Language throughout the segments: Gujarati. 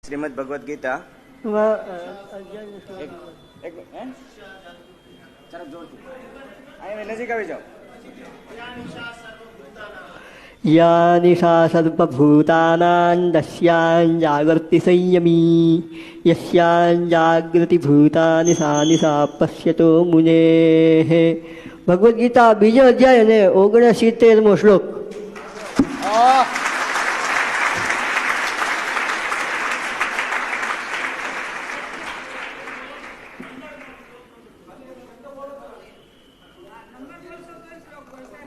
શ્રીમદ ભગવદ ગીતા નજીક આવી જાઓ. યા નિશા સર્વભૂતાનાં દસ્યાં જાગર્તિ સંયમી યસ્યાં જાગૃતિ ભૂતાનિ સા નિશા પશ્યતો મુનેઃ. ભગવદ્ ગીતા બીજો અધ્યાય અને 69મો શ્લોક.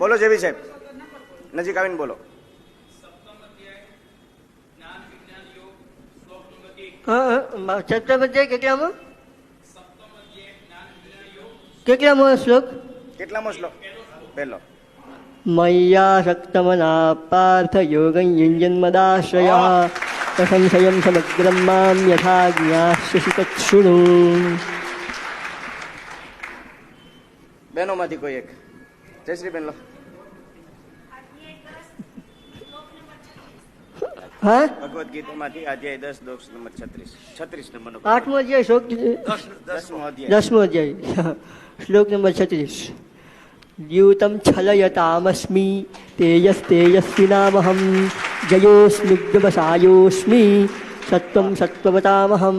બોલો જેવી સાહેબ, નજીક આવીને બોલો. સપ્તમ અધ્યાય કેટલામો? કેટલામો શ્લોક? કેટલામો શ્લોક? પહેલો. મય્યા શક્તમના પાર્થ યોગં યુંજન્મદાશ્રયઃ સંશયં સમગ્રં મામ યથા જ્ઞાસ્યસि તત્શૃણુ. બહેનોમાંથી કોઈ એક જયશ્રી બેન લો. હા, ભગવદ ગીતામાંથી અધ્યાય 10 નંબર 36 નંબરનો 8મો અધ્યાય શ્લોક 10મો અધ્યાય શ્લોક નંબર 36. દ્યુતમ છલયતામસ્મિ તેજસ્તેજસ્વિનામહં જયોસ્મિગ્ધવસાયોસ્મિ સત્વં સત્વવતામહં.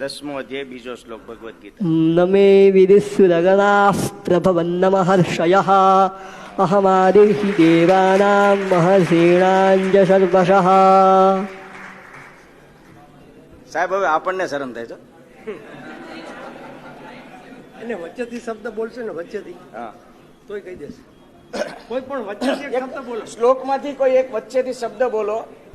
10મો અધ્યાય બીજો શ્લોક ભગવદ ગીતા. નમે વિદુઃસુરગણાઃ પ્રભવન્ન મહર્ષયઃ અહમાદિર્હિ દેવાનાં મહર્ષીણાં જ સર્વશઃ. સાહેબ હવે આપણને શરમ થાય છે. એને વચ્ચેથી શબ્દ બોલશે ને, વચ્ચેથી હા તોય કહી દેશે. કોઈ પણ વચ્ચેથી એક શબ્દ બોલો. શ્લોકમાંથી કોઈ એક વચ્ચેથી શબ્દ બોલો